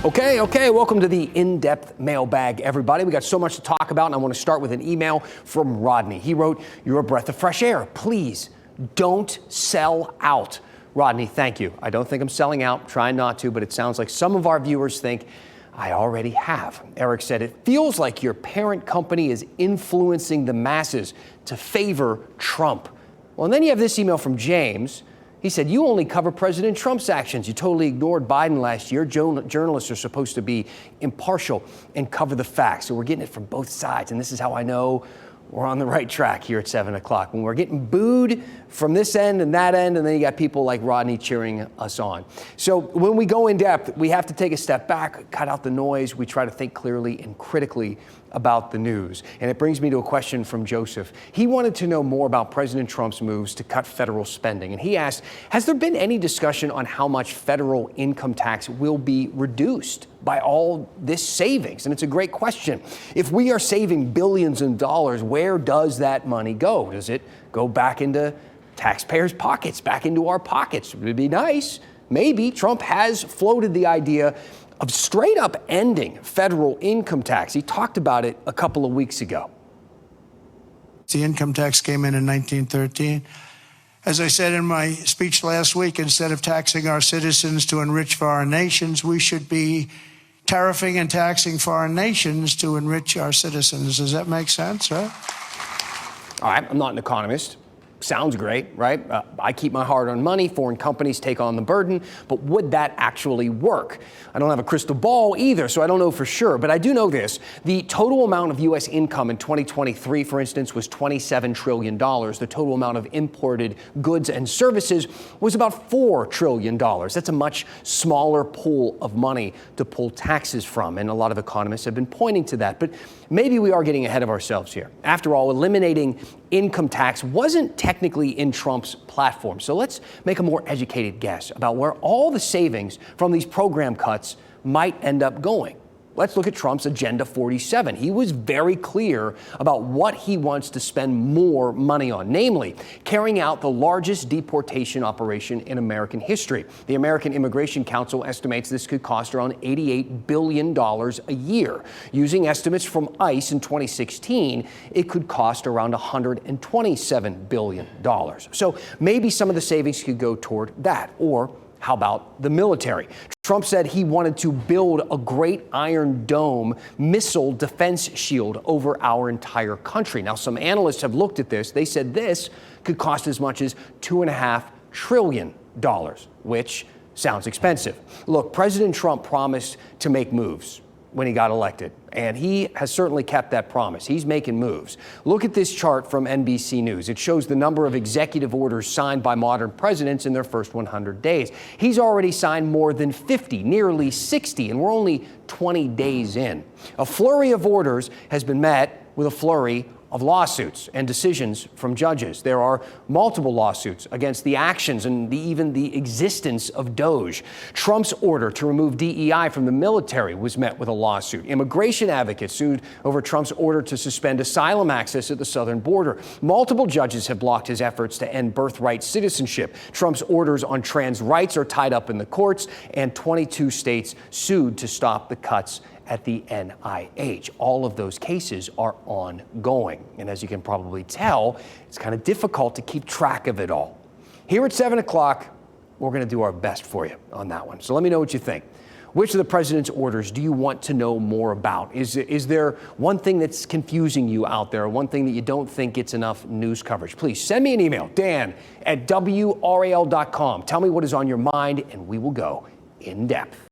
Okay, welcome to the in-depth mailbag, everybody. We got so much to talk about, and I want to start with an email from Rodney. He wrote, "You're a breath of fresh air. Please don't sell out." Rodney, thank you. I don't think I'm selling out, trying not to, but it sounds like some of our viewers think I already have. Eric said, "It feels like your parent company is influencing the masses to favor Trump." Well, and then you have this email from James. He said, "You only cover President Trump's actions. You totally ignored Biden last year. Journalists are supposed to be impartial and cover the facts." So we're getting it from both sides. And this is how I know we're on the right track here at 7 o'clock. When we're getting booed from this end and that end, and then you got people like Rodney cheering us on. So when we go in depth, we have to take a step back, cut out the noise. We try to think clearly and critically about the news. And it brings me to a question from Joseph. He wanted to know more about President Trump's moves to cut federal spending. And he asked, has there been any discussion on how much federal income tax will be reduced by all this savings? And it's a great question. If we are saving billions of dollars, where does that money go? Does it go back into taxpayers' pockets, back into our pockets? It would be nice. Maybe. Trump has floated the idea of straight up ending federal income tax. He talked about it a couple of weeks ago. The income tax came in 1913. As I said in my speech last week, instead of taxing our citizens to enrich foreign nations, we should be tariffing and taxing foreign nations to enrich our citizens. Does that make sense, right? All right, I'm not an economist. Sounds great, right? I keep my hard-earned money. Foreign companies take on the burden. But would that actually work? I don't have a crystal ball either, so I don't know for sure. But I do know this. The total amount of U.S. income in 2023, for instance, was $27 trillion. The total amount of imported goods and services was about $4 trillion. That's a much smaller pool of money to pull taxes from. And a lot of economists have been pointing to that. But maybe we are getting ahead of ourselves here. After all, eliminating income tax wasn't technically in Trump's platform. So let's make a more educated guess about where all the savings from these program cuts might end up going. Let's look at Trump's Agenda 47. He was very clear about what he wants to spend more money on, namely carrying out the largest deportation operation in American history. The American Immigration Council estimates this could cost around $88 billion a year. Using estimates from ICE in 2016, it could cost around $127 billion. So maybe some of the savings could go toward that. Or how about the military? Trump said he wanted to build a great Iron Dome missile defense shield over our entire country. Now, some analysts have looked at this. They said this could cost as much as $2.5 trillion, which sounds expensive. Look, President Trump promised to make moves when he got elected, and he has certainly kept that promise. He's making moves. Look at this chart from NBC News. It shows the number of executive orders signed by modern presidents in their first 100 days. He's already signed more than 50, nearly 60, and we're only 20 days in. A flurry of orders has been met with a flurry of lawsuits and decisions from judges. There are multiple lawsuits against the actions and even the existence of DOJ. Trump's order to remove DEI from the military was met with a lawsuit. Immigration advocates sued over Trump's order to suspend asylum access at the southern border. Multiple judges have blocked his efforts to end birthright citizenship. Trump's orders on trans rights are tied up in the courts, and 22 states sued to stop the cuts at the NIH. All of those cases are ongoing. And as you can probably tell, it's kind of difficult to keep track of it all. Here at 7 o'clock, we're going to do our best for you on that one. So let me know what you think. Which of the president's orders do you want to know more about? Is there one thing that's confusing you out there, one thing that you don't think gets enough news coverage? Please send me an email, Dan@WRAL.com. Tell me what is on your mind, and we will go in depth.